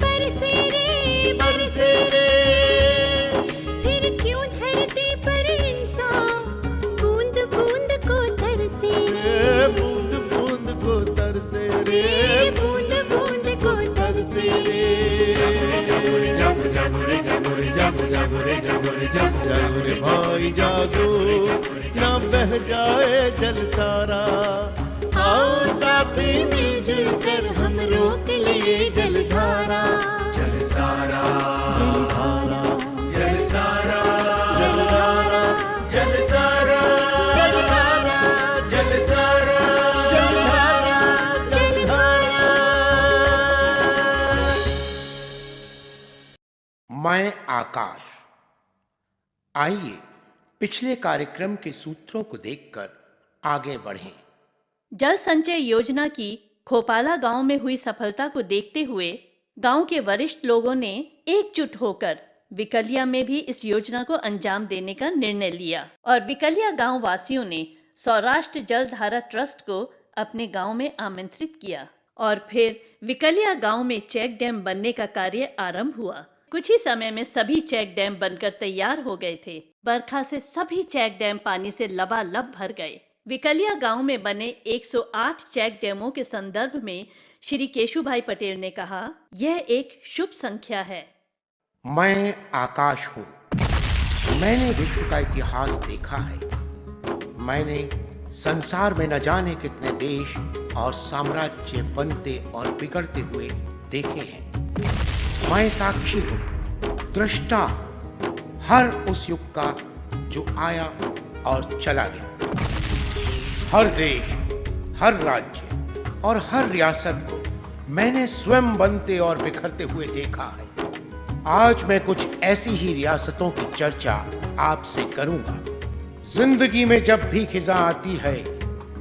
बरसे रे बरसे रे। फिर क्यों धरती पर इंसान बूंद बूंद को तरसे रे, बूंद बूंद को तरसे रे, बूंद बूंद को तरसे रे। जागो रे भाई जागो, ना बह जाए जल सारा। आओ साथी मिलजुल कर हम रोक लिए जलधारा। जल सारा, जलधारा, जल सारा, जलधारा, जल सारा, जलधारा, जल सारा। जलधारा, जलधारा। मैं आकाश। आइए पिछले कार्यक्रम के सूत्रों को देखकर आगे बढ़ें। जल संचय योजना की खोपाला गांव में हुई सफलता को देखते हुए गांव के वरिष्ठ लोगों ने एकजुट होकर विकलिया में भी इस योजना को अंजाम देने का निर्णय लिया और विकलिया गांव वासियों ने सौराष्ट्र जल धारा ट्रस्ट को अपने गांव में आमंत्रित किया और फिर विकलिया गांव में चेक डैम बनने का कार्य आरंभ हुआ। कुछ ही समय में सभी चेक डैम बनकर तैयार हो गए थे। बरखा से सभी चेक डैम पानी से लबालब भर गए। विकलिया गांव में बने 108 चेक डैमों के संदर्भ में श्री केशुभाई पटेल ने कहा, यह एक शुभ संख्या है। मैं आकाश हूँ। मैंने विश्व का इतिहास देखा है। मैंने संसार में न जाने कितने देश और साम्राज्य बनते और बिगड़ते हुए देखे हैं। मैं साक्षी हूँ, दृष्टा हूँ, हर उस युग का जो आया और चला गया। हर देश, हर राज्य और हर रियासत को मैंने स्वयं बनते और बिखरते हुए देखा है। आज मैं कुछ ऐसी ही रियासतों की चर्चा आपसे करूंगा। जिंदगी में जब भी खिजा आती है,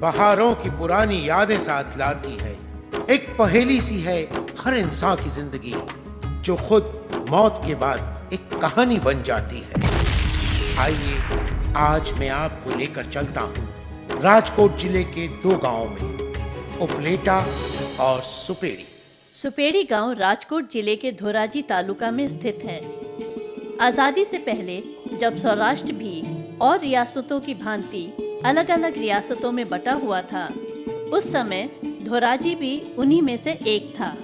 बहारों की पुरानी यादें साथ लाती है। एक पहेली सी है हर इंसान की जिंदगी, जो खुद मौत के बाद एक कहानी बन जाती है। आइए आज मैं आपको लेकर चलता हूँ राजकोट जिले के 2 गांवों में, उपलेटा और सुपेड़ी। सुपेड़ी गांव राजकोट जिले के धोराजी तालुका में स्थित है। आजादी से पहले जब सौराष्ट्र भी और रियासतों की भांति अलग अलग रियासतों में बटा हुआ था, उस समय धोराजी भी उन्हीं में से एक था।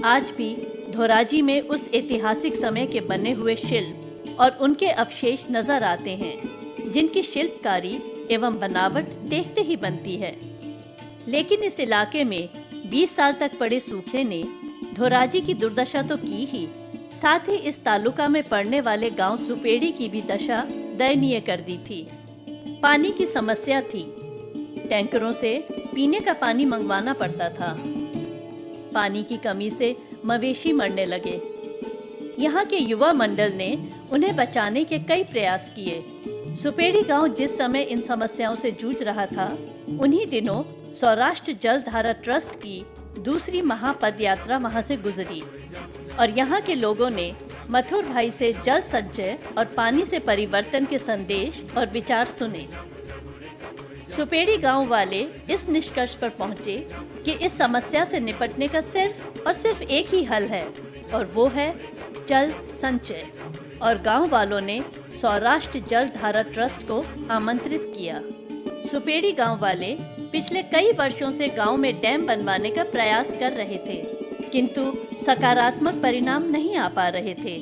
आज भी धोराजी में उस ऐतिहासिक समय के बने हुए शिल्प और उनके अवशेष नजर आते हैं, जिनकी शिल्पकारी एवं बनावट देखते ही बनती है। लेकिन इस इलाके में 20 साल तक पड़े सूखे ने धोराजी की दुर्दशा तो की ही, साथ ही इस तालुका में पड़ने वाले गांव सुपेड़ी की भी दशा दयनीय कर दी थी। पानी की समस्या थी। टैंकरों से पीने का पानी मंगवाना पड़ता था। पानी की कमी से मवेशी मरने लगे। यहाँ के युवा मंडल ने उन्हें बचाने के कई प्रयास किए। सुपेड़ी गांव जिस समय इन समस्याओं से जूझ रहा था, उन्हीं दिनों सौराष्ट्र जल धारा ट्रस्ट की दूसरी महापद यात्रा वहां से गुजरी और यहाँ के लोगों ने मथुर भाई से जल संचय और पानी से परिवर्तन के संदेश और विचार सुने। सुपेड़ी गांव वाले इस निष्कर्ष पर पहुंचे कि इस समस्या से निपटने का सिर्फ और सिर्फ एक ही हल है और वो है जल संचय। और गांव वालों ने सौराष्ट्र जल धारा ट्रस्ट को आमंत्रित किया। सुपेड़ी गांव वाले पिछले कई वर्षों से गांव में डैम बनवाने का प्रयास कर रहे थे, किंतु सकारात्मक परिणाम नहीं आ पा रहे थे।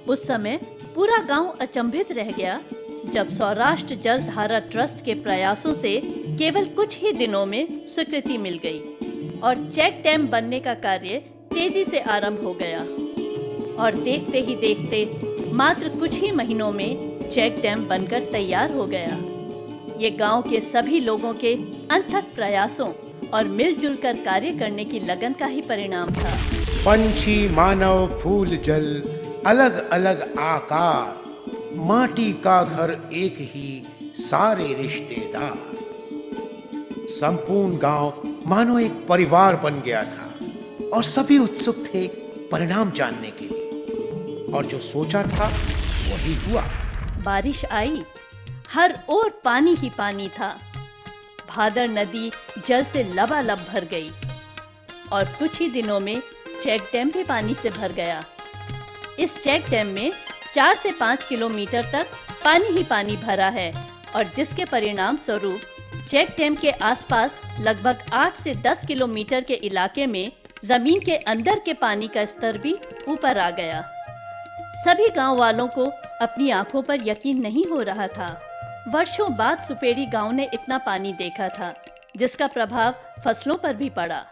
उस समय पूरा गांव अचंभित रह गया जब सौराष्ट्र जल धारा ट्रस्ट के प्रयासों से केवल कुछ ही दिनों में स्वीकृति मिल गई और चेक डैम बनने का कार्य तेजी से आरंभ हो गया। और देखते ही देखते मात्र कुछ ही महीनों में चेक डैम बनकर तैयार हो गया। ये गांव के सभी लोगों के अथक प्रयासों और मिलजुल कर कार्य करने की लगन का ही परिणाम था। पंछी मानव फूल जल अलग अलग आकार, माटी का घर एक ही सारे रिश्तेदार। संपूर्ण गांव मानो एक परिवार बन गया था और सभी उत्सुक थे परिणाम जानने के लिए। और जो सोचा था वही हुआ। बारिश आई, हर ओर पानी ही पानी था। भादर नदी जल से लबालब भर गई और कुछ ही दिनों में चेक डैम भी पानी से भर गया। इस चेक डैम में 4 से 5 किलोमीटर तक पानी ही पानी भरा है और जिसके परिणाम स्वरूप चेक डैम के आसपास लगभग 8 से 10 किलोमीटर के इलाके में जमीन के अंदर के पानी का स्तर भी ऊपर आ गया। सभी गांव वालों को अपनी आंखों पर यकीन नहीं हो रहा था। वर्षों बाद सुपेड़ी गांव ने इतना पानी देखा था, जिसका प्रभाव फसलों पर भी पड़ा।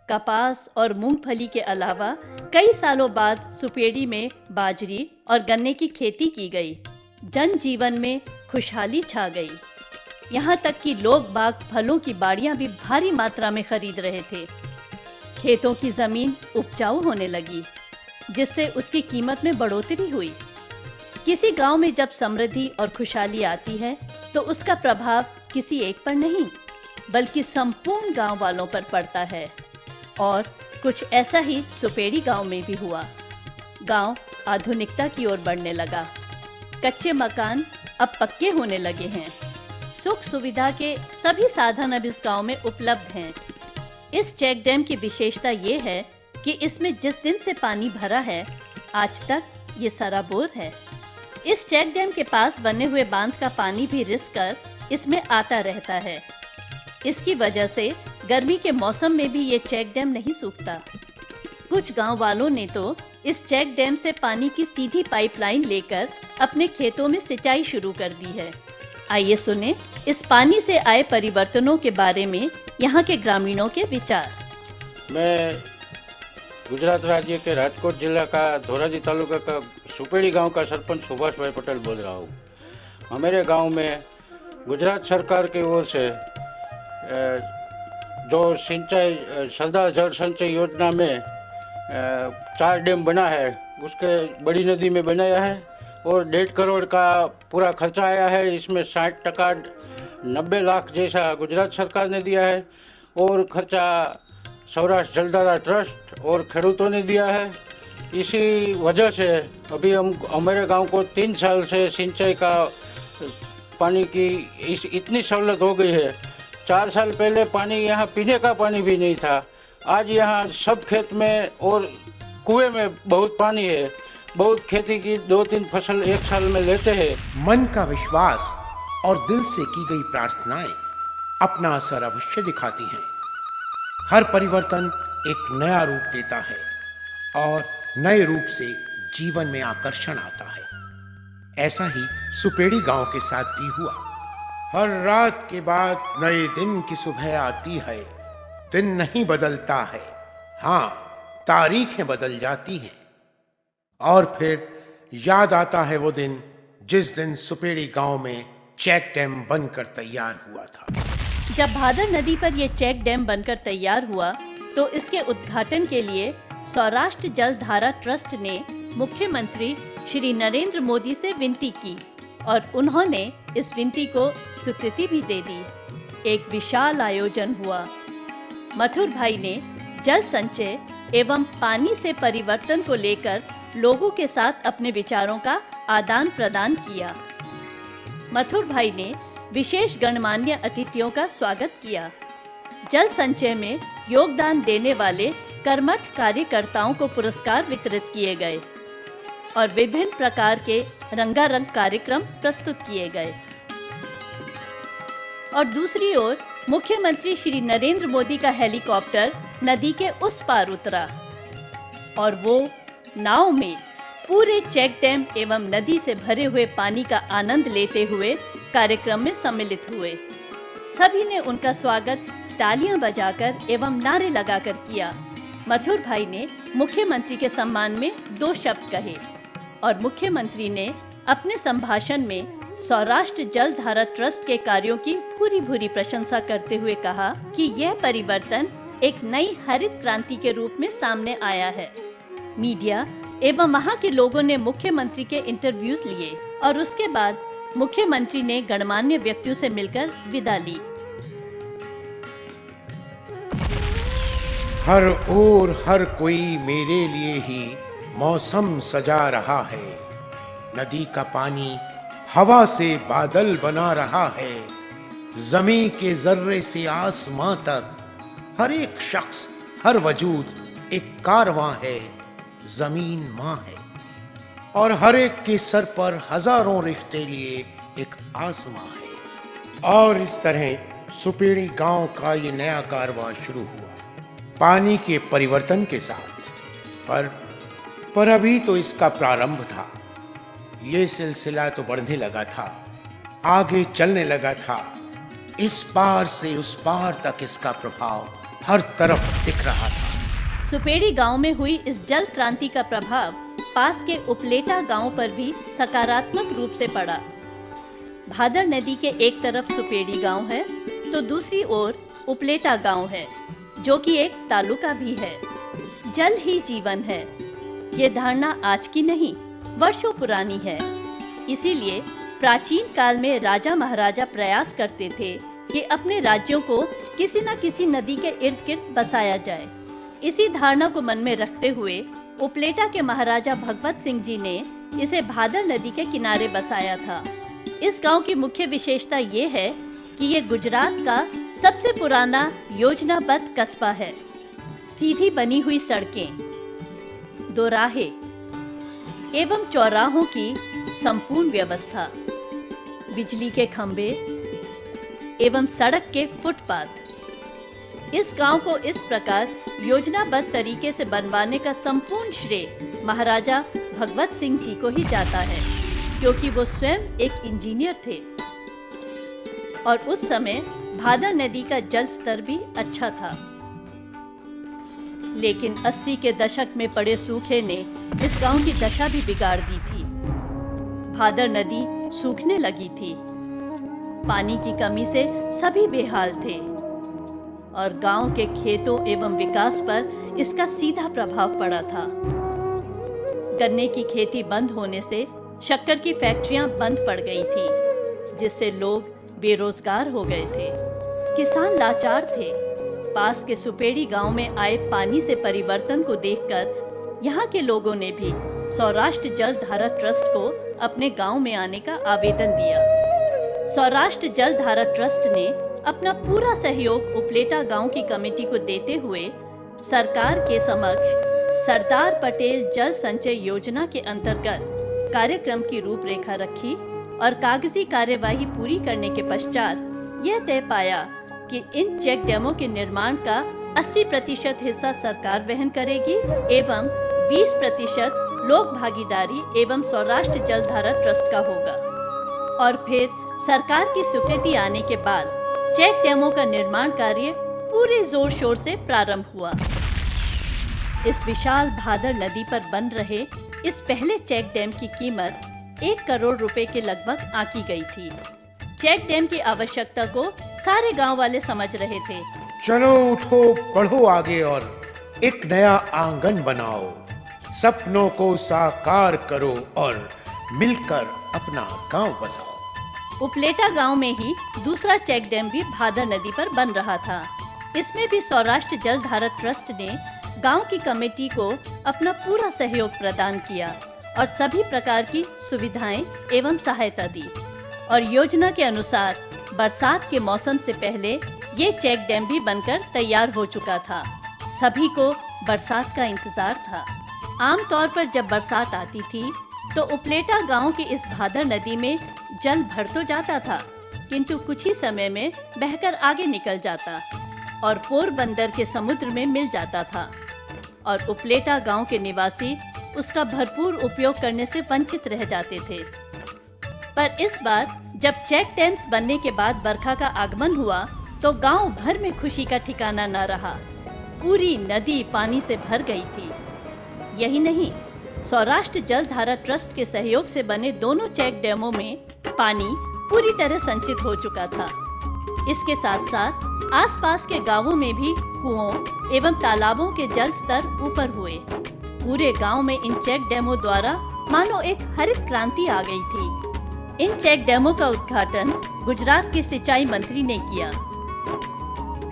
कपास और मूंगफली के अलावा कई सालों बाद सुपेड़ी में बाजरी और गन्ने की खेती की गई। जनजीवन में खुशहाली छा गई। यहाँ तक कि लोग बाग फलों की बाड़ियाँ भी भारी मात्रा में खरीद रहे थे। खेतों की जमीन उपजाऊ होने लगी, जिससे उसकी कीमत में बढ़ोतरी हुई। किसी गांव में जब समृद्धि और खुशहाली आती है तो उसका प्रभाव किसी एक पर नहीं, बल्कि संपूर्ण गांव वालों पर पड़ता है। और कुछ ऐसा ही सुपेड़ी गांव में भी हुआ। गांव आधुनिकता की ओर बढ़ने लगा। कच्चे मकान अब पक्के होने लगे हैं। सुख सुविधा के सभी साधन अब इस गांव में उपलब्ध हैं। इस चेक डैम की विशेषता ये है कि इसमें जिस दिन से पानी भरा है, आज तक ये सराबोर है। इस चेक डैम के पास बने हुए बांध का पानी भी रिस कर इसमें आता रहता है। इसकी वजह से गर्मी के मौसम में भी ये चेक डैम नहीं सूखता। कुछ गांव वालों ने तो इस चेक डैम से पानी की सीधी पाइपलाइन लेकर अपने खेतों में सिंचाई शुरू कर दी है। आइए सुने इस पानी से आए परिवर्तनों के बारे में यहाँ के ग्रामीणों के विचार। मैं गुजरात राज्य के राजकोट जिला का धोराजी तालुका का सुपेड़ी गांव का सरपंच सुभाष भाई पटेल बोल रहा हूँ। हमारे गांव में गुजरात सरकार की ओर से जो सिंचाई सरदार जल संचय योजना में 4 डैम बना है, उसके बड़ी नदी में बनाया है और 1.5 करोड़ का पूरा खर्चा आया है। इसमें 60% 90 लाख जैसा गुजरात सरकार ने दिया है और खर्चा सौराष्ट्र जलधारा ट्रस्ट और खेडूतों ने दिया है। इसी वजह से अभी हमारे गांव को 3 साल से सिंचाई का पानी की इतनी सहूलत हो गई है। 4 साल पहले पानी यहाँ पीने का पानी भी नहीं था। आज यहाँ सब खेत में और कुएं में बहुत पानी है। बहुत खेती की 2-3 फसल एक साल में लेते हैं। मन का विश्वास और दिल से की गई प्रार्थनाएं अपना असर अवश्य दिखाती हैं। हर परिवर्तन एक नया रूप देता है और नए रूप से जीवन में आकर्षण आता है। ऐसा ही सुपेड़ी गांव के साथ भी हुआ। हर रात के बाद नए दिन की सुबह आती है। दिन नहीं बदलता है, हाँ, तारीखें बदल जाती हैं। और फिर याद आता है वो दिन जिस दिन सुपेड़ी गांव में चेक डैम बनकर तैयार हुआ था। जब भादर नदी पर यह चेक डैम बनकर तैयार हुआ तो इसके उद्घाटन के लिए सौराष्ट्र जलधारा ट्रस्ट ने मुख्यमंत्री श्री नरेंद्र मोदी से विनती की और उन्होंने इस विनती को स्वीकृति भी दे दी। एक विशाल आयोजन हुआ। मथुर भाई ने जल संचय एवं पानी से परिवर्तन को लेकर लोगों के साथ अपने विचारों का आदान प्रदान किया। मथुर भाई ने विशेष गणमान्य अतिथियों का स्वागत किया। जल संचय में योगदान देने वाले कर्मठ कार्यकर्ताओं को पुरस्कार वितरित किए गए और विभिन्न प्रकार के रंगारंग कार्यक्रम प्रस्तुत किए गए। और दूसरी ओर मुख्यमंत्री श्री नरेंद्र मोदी का हेलीकॉप्टर नदी के उस पार उतरा और वो नाव में पूरे चेक डैम एवं नदी से भरे हुए पानी का आनंद लेते हुए कार्यक्रम में सम्मिलित हुए। सभी ने उनका स्वागत तालियां बजाकर एवं नारे लगाकर किया। मथुर भाई ने मुख्यमंत्री के सम्मान में 2 शब्द कहे और मुख्यमंत्री ने अपने संभाषण में सौराष्ट्र जलधारा ट्रस्ट के कार्यों की पूरी भूरी प्रशंसा करते हुए कहा कि यह परिवर्तन एक नई हरित क्रांति के रूप में सामने आया है। मीडिया एवं वहां के लोगों ने मुख्यमंत्री के इंटरव्यूज लिए और उसके बाद मुख्यमंत्री ने गणमान्य व्यक्तियों से मिलकर विदा ली। हर ओर हर कोई मेरे लिए ही मौसम सजा रहा है। नदी का पानी हवा से बादल बना रहा है। जमीन के जर्रे से आसमां तक हर एक शख्स, हर वजूद एक कारवां है, जमीन मां है, और हर एक के सर पर हजारों रिश्ते लिए एक आसमां है। और इस तरह सुपेड़ी गांव का ये नया कारवां शुरू हुआ, पानी के परिवर्तन के साथ। पर अभी तो इसका प्रारंभ था। ये सिलसिला तो बढ़ने लगा था, आगे चलने लगा था। इस पार से उस पार तक इसका प्रभाव हर तरफ दिख रहा था। सुपेड़ी गांव में हुई इस जल क्रांति का प्रभाव पास के उपलेटा गांव पर भी सकारात्मक रूप से पड़ा। भादर नदी के एक तरफ सुपेड़ी गांव है तो दूसरी ओर उपलेटा गांव है, जो कि एक तालुका भी है। जल ही जीवन है, ये धारणा आज की नहीं, वर्षों पुरानी है। इसीलिए प्राचीन काल में राजा महाराजा प्रयास करते थे कि अपने राज्यों को किसी न किसी नदी के इर्द गिर्द बसाया जाए। इसी धारणा को मन में रखते हुए उपलेटा के महाराजा भगवत सिंह जी ने इसे भादर नदी के किनारे बसाया था। इस गांव की मुख्य विशेषता ये है कि ये गुजरात का सबसे पुराना योजनाबद्ध कस्बा है। सीधी बनी हुई सड़कें, दोराहे एवं चौराहों की संपूर्ण व्यवस्था, बिजली के खंभे एवं सड़क के फुटपाथ। इस गांव को इस प्रकार योजनाबद्ध तरीके से बनवाने का संपूर्ण श्रेय महाराजा भगवत सिंह जी को ही जाता है, क्योंकि वो स्वयं एक इंजीनियर थे। और उस समय भादर नदी का जल स्तर भी अच्छा था। लेकिन 80 के दशक में पड़े सूखे ने इस गांव की दशा भी बिगाड़ दी थी। भादर नदी सूखने लगी थी, पानी की कमी से सभी बेहाल थे और गांव के खेतों एवं विकास पर इसका सीधा प्रभाव पड़ा था। गन्ने की खेती बंद होने से शक्कर की फैक्ट्रियां बंद पड़ गई थी, जिससे लोग बेरोजगार हो गए थे। किसान लाचार थे। पास के सुपेड़ी गांव में आए पानी से परिवर्तन को देखकर यहाँ के लोगों ने भी सौराष्ट्र जल धारा ट्रस्ट को अपने गांव में आने का आवेदन दिया। सौराष्ट्र जल धारा ट्रस्ट ने अपना पूरा सहयोग उपलेटा गांव की कमेटी को देते हुए सरकार के समक्ष सरदार पटेल जल संचय योजना के अंतर्गत कार्यक्रम की रूपरेखा रखी और कागजी कार्यवाही पूरी करने के पश्चात यह तय पाया कि इन चेक डैमों के निर्माण का 80% हिस्सा सरकार वहन करेगी एवं 20% लोक भागीदारी एवं सौराष्ट्र जल धारा ट्रस्ट का होगा। और फिर सरकार की स्वीकृति आने के बाद चेक डैमों का निर्माण कार्य पूरे जोर शोर से प्रारंभ हुआ। इस विशाल भादर नदी पर बन रहे इस पहले चेक डैम की कीमत 1 करोड़ रुपए के लगभग आंकी गई थी। चेक डैम की आवश्यकता को सारे गांव वाले समझ रहे थे। चलो उठो, बढ़ो आगे और एक नया आंगन बनाओ, सपनों को साकार करो और मिलकर अपना गांव बसाओ। उपलेटा गांव में ही दूसरा चेक डैम भी भादर नदी पर बन रहा था। इसमें भी सौराष्ट्र जल धारा ट्रस्ट ने गांव की कमेटी को अपना पूरा सहयोग प्रदान किया और सभी प्रकार की सुविधाएं एवं सहायता दी। और योजना के अनुसार बरसात के मौसम से पहले ये चेक डैम भी बनकर तैयार हो चुका था। सभी को बरसात का इंतजार था। आमतौर पर जब बरसात आती थी तो उपलेटा गांव की इस भादर नदी में जल भर तो जाता था, किंतु कुछ ही समय में बहकर आगे निकल जाता और पोरबंदर के समुद्र में मिल जाता था और उपलेटा गांव के निवासी उसका भरपूर उपयोग करने से वंचित रह जाते थे। पर इस बार जब चेक डैम्स बनने के बाद बरखा का आगमन हुआ तो गांव भर में खुशी का ठिकाना न रहा। पूरी नदी पानी से भर गई थी। यही नहीं, सौराष्ट्र जल धारा ट्रस्ट के सहयोग से बने दोनों चेक डैमों में पानी पूरी तरह संचित हो चुका था। इसके साथ साथ आसपास के गांवों में भी कुओं एवं तालाबों के जल स्तर ऊपर हुए। पूरे गांव में इन चेक डैमों द्वारा मानो एक हरित क्रांति आ गई थी। इन चेक डैमों का उद्घाटन गुजरात के सिंचाई मंत्री ने किया।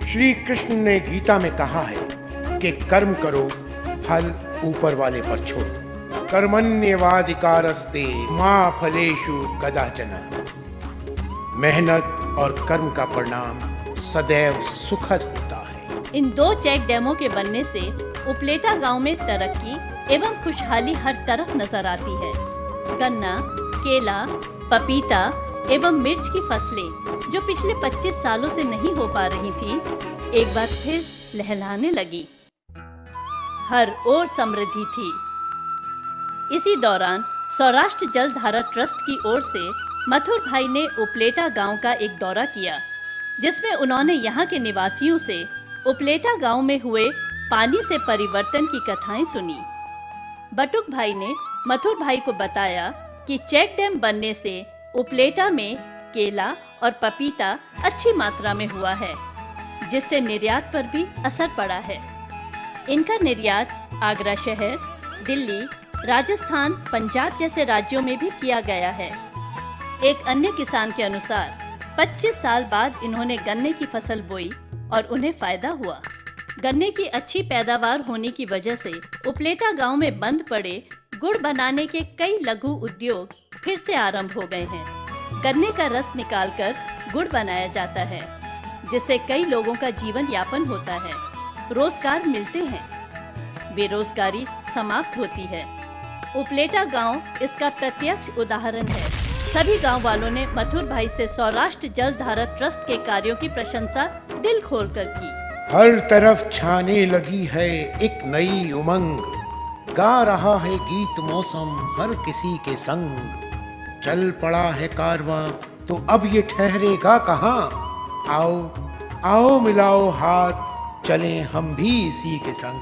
श्री कृष्ण ने गीता में कहा है कि कर्म करो, फल ऊपर वाले पर छोड़ो। कर्मण्येवाधिकारस्ते मा फलेषु कदाचन। मेहनत और कर्म का परिणाम सदैव सुखद होता है। इन दो चेक डैमों के बनने से उपलेटा गांव में तरक्की एवं खुशहाली हर तरफ नजर आती है। गन्ना, केला, पपीता एवं मिर्च की फसलें जो पिछले 25 सालों से नहीं हो पा रही थी, एक बार फिर लहलहाने लगी। हर ओर समृद्धि थी। इसी दौरान सौराष्ट्र जल धारा ट्रस्ट की ओर से मथुर भाई ने उपलेटा गांव का एक दौरा किया, जिसमें उन्होंने यहाँ के निवासियों से उपलेटा गांव में हुए पानी से परिवर्तन की कथाएं सुनी। बटुक भाई ने मथुर भाई को बताया कि चेक डैम बनने से उपलेटा में केला और पपीता अच्छी मात्रा में हुआ है, जिससे निर्यात पर भी असर पड़ा है। इनका निर्यात आगरा शहर, दिल्ली, राजस्थान, पंजाब जैसे राज्यों में भी किया गया है। एक अन्य किसान के अनुसार 25 साल बाद इन्होंने गन्ने की फसल बोई और उन्हें फायदा हुआ। गन्ने की अच्छी पैदावार होने की वजह से उपलेटा गांव में बंद पड़े गुड़ बनाने के कई लघु उद्योग फिर से आरंभ हो गए हैं। गन्ने का रस निकालकर गुड़ बनाया जाता है, जिससे कई लोगों का जीवन यापन होता है, रोजगार मिलते हैं, बेरोजगारी समाप्त होती है। उपलेटा गांव इसका प्रत्यक्ष उदाहरण है। सभी गांव वालों ने मथुर भाई से सौराष्ट्र जल धारा ट्रस्ट के कार्यों की प्रशंसा दिल खोलकर की। हर तरफ छाने लगी है एक नई उमंग, गा रहा है गीत मौसम हर किसी के संग। चल पड़ा है कारवां तो अब ये ठहरेगा कहाँ, आओ आओ मिलाओ हाथ चलें हम भी इसी के संग।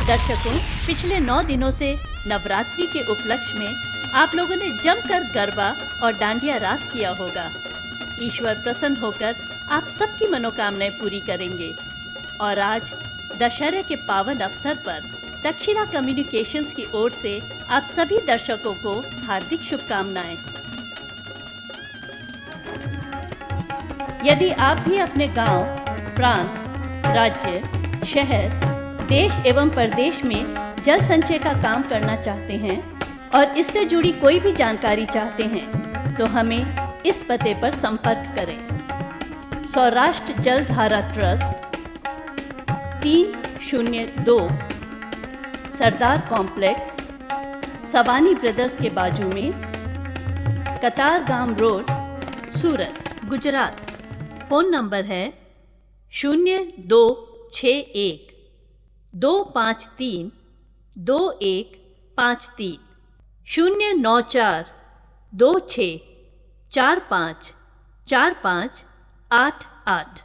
दर्शकों, पिछले 9 दिनों से नवरात्रि के उपलक्ष्य में आप लोगों ने जमकर गरबा और डांडिया रास किया होगा। ईश्वर प्रसन्न होकर आप सबकी मनोकामनाएं पूरी करेंगे। और आज दशहरे के पावन अवसर पर दक्षिणा कम्युनिकेशंस की ओर से आप सभी दर्शकों को हार्दिक शुभकामनाएं। यदि आप भी अपने गांव, प्रांत, राज्य, शहर, देश एवं प्रदेश में जल संचय का काम करना चाहते हैं और इससे जुड़ी कोई भी जानकारी चाहते हैं, तो हमें इस पते पर संपर्क करें। सौराष्ट्र जल धारा ट्रस्ट, 302 सरदार कॉम्प्लेक्स, सवानी ब्रदर्स के बाजू में, कतारगाम रोड, सूरत, गुजरात। फ़ोन नंबर है 0261 253 2153, 094 26 45 45 88।